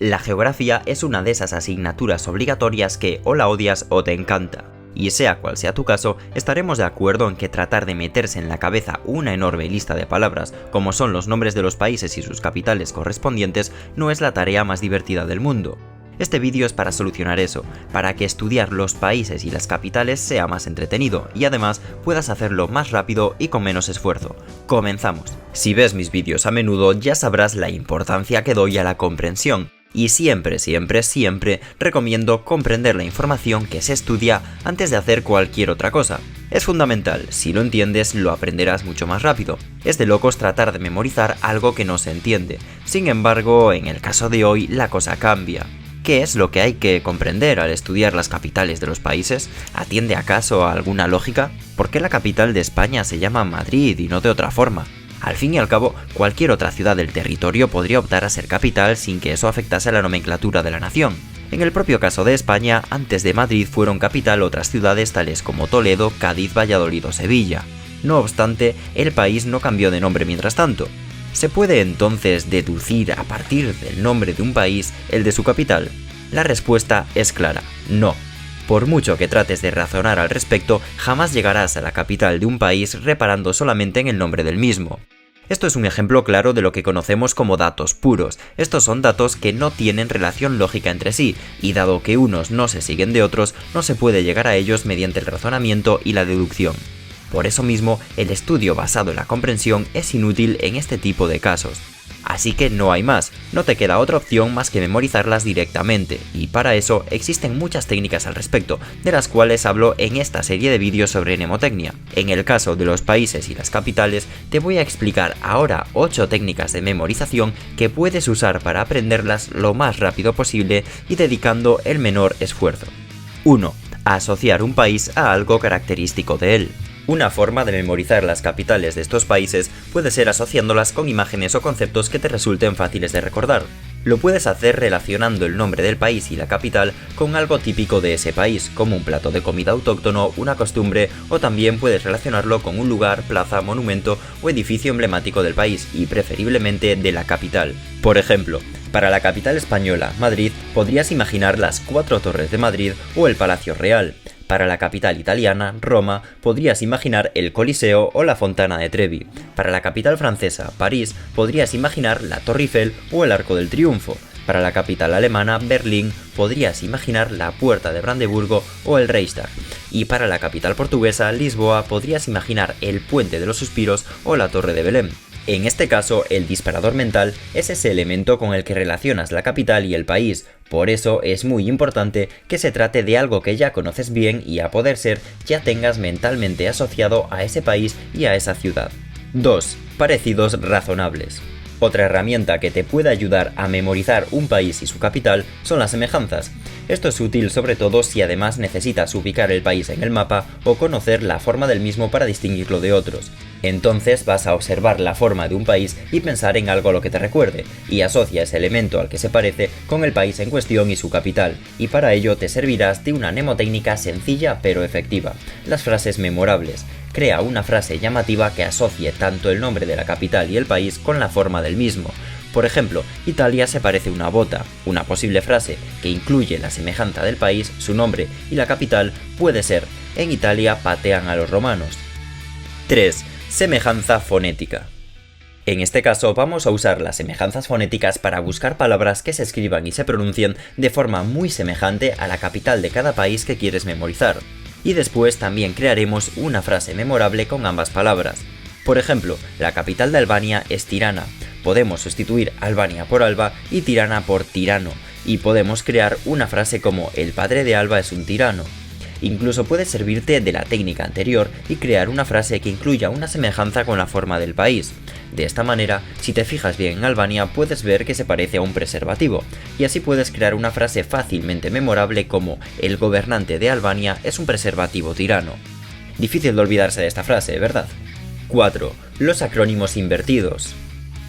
La geografía es una de esas asignaturas obligatorias que o la odias o te encanta. Y sea cual sea tu caso, estaremos de acuerdo en que tratar de meterse en la cabeza una enorme lista de palabras, como son los nombres de los países y sus capitales correspondientes, no es la tarea más divertida del mundo. Este vídeo es para solucionar eso, para que estudiar los países y las capitales sea más entretenido y además puedas hacerlo más rápido y con menos esfuerzo. Comenzamos. Si ves mis vídeos a menudo ya sabrás la importancia que doy a la comprensión. Y siempre recomiendo comprender la información que se estudia antes de hacer cualquier otra cosa. Es fundamental, si lo entiendes lo aprenderás mucho más rápido. Es de locos tratar de memorizar algo que no se entiende. Sin embargo, en el caso de hoy la cosa cambia. ¿Qué es lo que hay que comprender al estudiar las capitales de los países? ¿Atiende acaso a alguna lógica? ¿Por qué la capital de España se llama Madrid y no de otra forma? Al fin y al cabo, cualquier otra ciudad del territorio podría optar a ser capital sin que eso afectase a la nomenclatura de la nación. En el propio caso de España, antes de Madrid fueron capital otras ciudades tales como Toledo, Cádiz, Valladolid o Sevilla. No obstante, el país no cambió de nombre mientras tanto. ¿Se puede entonces deducir a partir del nombre de un país el de su capital? La respuesta es clara, no. Por mucho que trates de razonar al respecto, jamás llegarás a la capital de un país reparando solamente en el nombre del mismo. Esto es un ejemplo claro de lo que conocemos como datos puros. Estos son datos que no tienen relación lógica entre sí, y dado que unos no se siguen de otros, no se puede llegar a ellos mediante el razonamiento y la deducción. Por eso mismo, el estudio basado en la comprensión es inútil en este tipo de casos. Así que no hay más, no te queda otra opción más que memorizarlas directamente, y para eso existen muchas técnicas al respecto, de las cuales hablo en esta serie de vídeos sobre mnemotecnia. En el caso de los países y las capitales, te voy a explicar ahora 8 técnicas de memorización que puedes usar para aprenderlas lo más rápido posible y dedicando el menor esfuerzo. 1. Asociar un país a algo característico de él. Una forma de memorizar las capitales de estos países puede ser asociándolas con imágenes o conceptos que te resulten fáciles de recordar. Lo puedes hacer relacionando el nombre del país y la capital con algo típico de ese país, como un plato de comida autóctono, una costumbre, o también puedes relacionarlo con un lugar, plaza, monumento o edificio emblemático del país, y preferiblemente de la capital. Por ejemplo, para la capital española, Madrid, podrías imaginar las 4 torres de Madrid o el Palacio Real. Para la capital italiana, Roma, podrías imaginar el Coliseo o la Fontana de Trevi. Para la capital francesa, París, podrías imaginar la Torre Eiffel o el Arco del Triunfo. Para la capital alemana, Berlín, podrías imaginar la Puerta de Brandeburgo o el Reichstag. Y para la capital portuguesa, Lisboa, podrías imaginar el Puente de los Suspiros o la Torre de Belém. En este caso, el disparador mental es ese elemento con el que relacionas la capital y el país, por eso es muy importante que se trate de algo que ya conoces bien y a poder ser ya tengas mentalmente asociado a ese país y a esa ciudad. 2. Parecidos razonables. Otra herramienta que te puede ayudar a memorizar un país y su capital son las semejanzas. Esto es útil sobre todo si además necesitas ubicar el país en el mapa o conocer la forma del mismo para distinguirlo de otros. Entonces vas a observar la forma de un país y pensar en algo a lo que te recuerde, y asocia ese elemento al que se parece con el país en cuestión y su capital, y para ello te servirás de una mnemotécnica sencilla pero efectiva, las frases memorables. Crea una frase llamativa que asocie tanto el nombre de la capital y el país con la forma del mismo. Por ejemplo, Italia se parece a una bota. Una posible frase que incluye la semejanza del país, su nombre y la capital puede ser: en Italia patean a los romanos. 3. Semejanza fonética. En este caso vamos a usar las semejanzas fonéticas para buscar palabras que se escriban y se pronuncien de forma muy semejante a la capital de cada país que quieres memorizar. Y después también crearemos una frase memorable con ambas palabras. Por ejemplo, la capital de Albania es Tirana. Podemos sustituir Albania por Alba y Tirana por tirano, y podemos crear una frase como: el padre de Alba es un tirano. Incluso puedes servirte de la técnica anterior y crear una frase que incluya una semejanza con la forma del país. De esta manera, si te fijas bien en Albania, puedes ver que se parece a un preservativo, y así puedes crear una frase fácilmente memorable como: el gobernante de Albania es un preservativo tirano. Difícil de olvidarse de esta frase, ¿verdad? 4. Los acrónimos invertidos.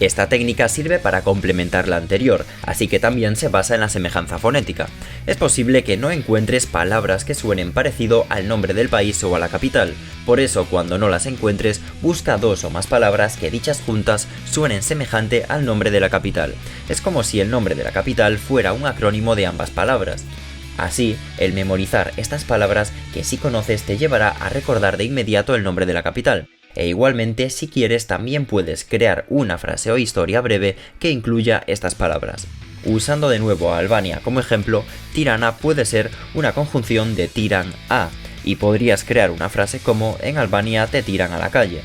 Esta técnica sirve para complementar la anterior, así que también se basa en la semejanza fonética. Es posible que no encuentres palabras que suenen parecido al nombre del país o a la capital, por eso cuando no las encuentres, busca dos o más palabras que dichas juntas suenen semejante al nombre de la capital. Es como si el nombre de la capital fuera un acrónimo de ambas palabras. Así, el memorizar estas palabras que sí conoces te llevará a recordar de inmediato el nombre de la capital. E igualmente, si quieres, también puedes crear una frase o historia breve que incluya estas palabras. Usando de nuevo a Albania como ejemplo, Tirana puede ser una conjunción de tiran a, y podrías crear una frase como en Albania te tiran a la calle.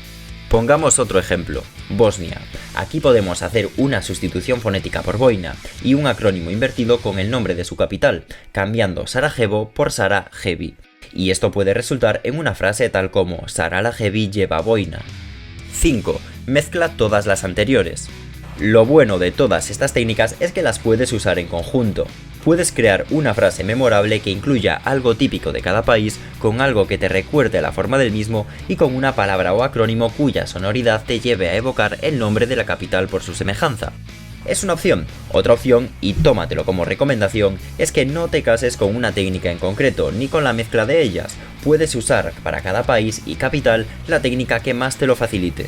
Pongamos otro ejemplo, Bosnia. Aquí podemos hacer una sustitución fonética por Vojna y un acrónimo invertido con el nombre de su capital, cambiando Sarajevo por Sarajevi. Y esto puede resultar en una frase tal como Sarajevi lleva Vojna. 5. Mezcla todas las anteriores. Lo bueno de todas estas técnicas es que las puedes usar en conjunto. Puedes crear una frase memorable que incluya algo típico de cada país, con algo que te recuerde la forma del mismo y con una palabra o acrónimo cuya sonoridad te lleve a evocar el nombre de la capital por su semejanza. Es una opción. Otra opción, y tómatelo como recomendación, es que no te cases con una técnica en concreto ni con la mezcla de ellas. Puedes usar para cada país y capital la técnica que más te lo facilite.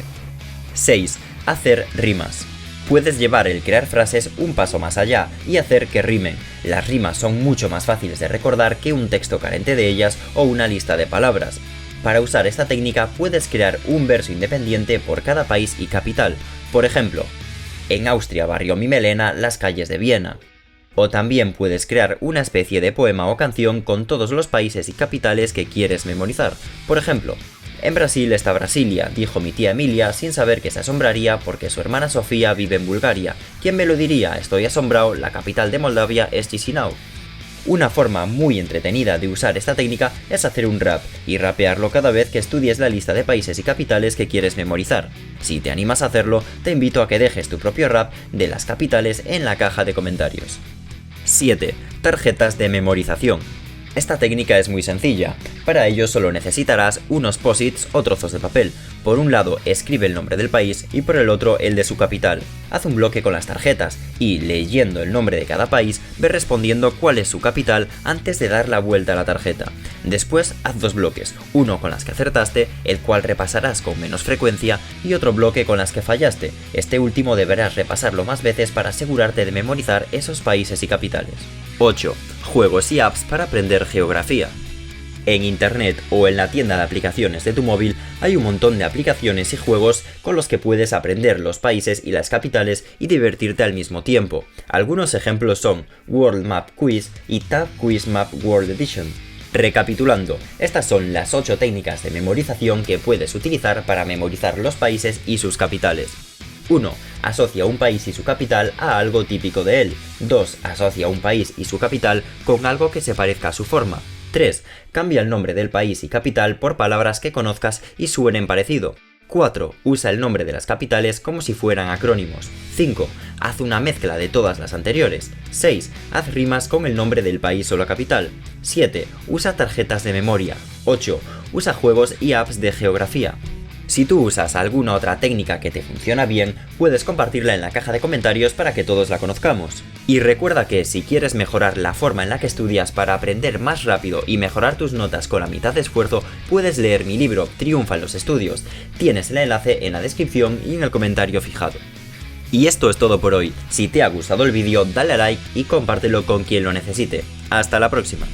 6. Hacer rimas. Puedes llevar el crear frases un paso más allá y hacer que rimen. Las rimas son mucho más fáciles de recordar que un texto carente de ellas o una lista de palabras. Para usar esta técnica puedes crear un verso independiente por cada país y capital. Por ejemplo, en Austria barrió mi melena las calles de Viena. O también puedes crear una especie de poema o canción con todos los países y capitales que quieres memorizar. Por ejemplo, en Brasil está Brasilia, dijo mi tía Emilia sin saber que se asombraría porque su hermana Sofía vive en Bulgaria. ¿Quién me lo diría? Estoy asombrado, la capital de Moldavia es Chisinau. Una forma muy entretenida de usar esta técnica es hacer un rap y rapearlo cada vez que estudies la lista de países y capitales que quieres memorizar. Si te animas a hacerlo, te invito a que dejes tu propio rap de las capitales en la caja de comentarios. 7. Tarjetas de memorización. Esta técnica es muy sencilla. Para ello solo necesitarás unos posits o trozos de papel. Por un lado escribe el nombre del país y por el otro el de su capital. Haz un bloque con las tarjetas y, leyendo el nombre de cada país, ve respondiendo cuál es su capital antes de dar la vuelta a la tarjeta. Después haz dos bloques, uno con las que acertaste, el cual repasarás con menos frecuencia, y otro bloque con las que fallaste. Este último deberás repasarlo más veces para asegurarte de memorizar esos países y capitales. 8. Juegos y apps para aprender geografía. En internet o en la tienda de aplicaciones de tu móvil hay un montón de aplicaciones y juegos con los que puedes aprender los países y las capitales y divertirte al mismo tiempo. Algunos ejemplos son World Map Quiz y Tab Quiz Map World Edition. Recapitulando, estas son las 8 técnicas de memorización que puedes utilizar para memorizar los países y sus capitales. 1. Asocia un país y su capital a algo típico de él. 2. Asocia un país y su capital con algo que se parezca a su forma. 3. Cambia el nombre del país y capital por palabras que conozcas y suenen parecido. 4. Usa el nombre de las capitales como si fueran acrónimos. 5. Haz una mezcla de todas las anteriores. 6. Haz rimas con el nombre del país o la capital. 7. Usa tarjetas de memoria. 8. Usa juegos y apps de geografía. Si tú usas alguna otra técnica que te funciona bien, puedes compartirla en la caja de comentarios para que todos la conozcamos. Y recuerda que si quieres mejorar la forma en la que estudias para aprender más rápido y mejorar tus notas con la mitad de esfuerzo, puedes leer mi libro Triunfa en los estudios. Tienes el enlace en la descripción y en el comentario fijado. Y esto es todo por hoy. Si te ha gustado el vídeo, dale a like y compártelo con quien lo necesite. Hasta la próxima.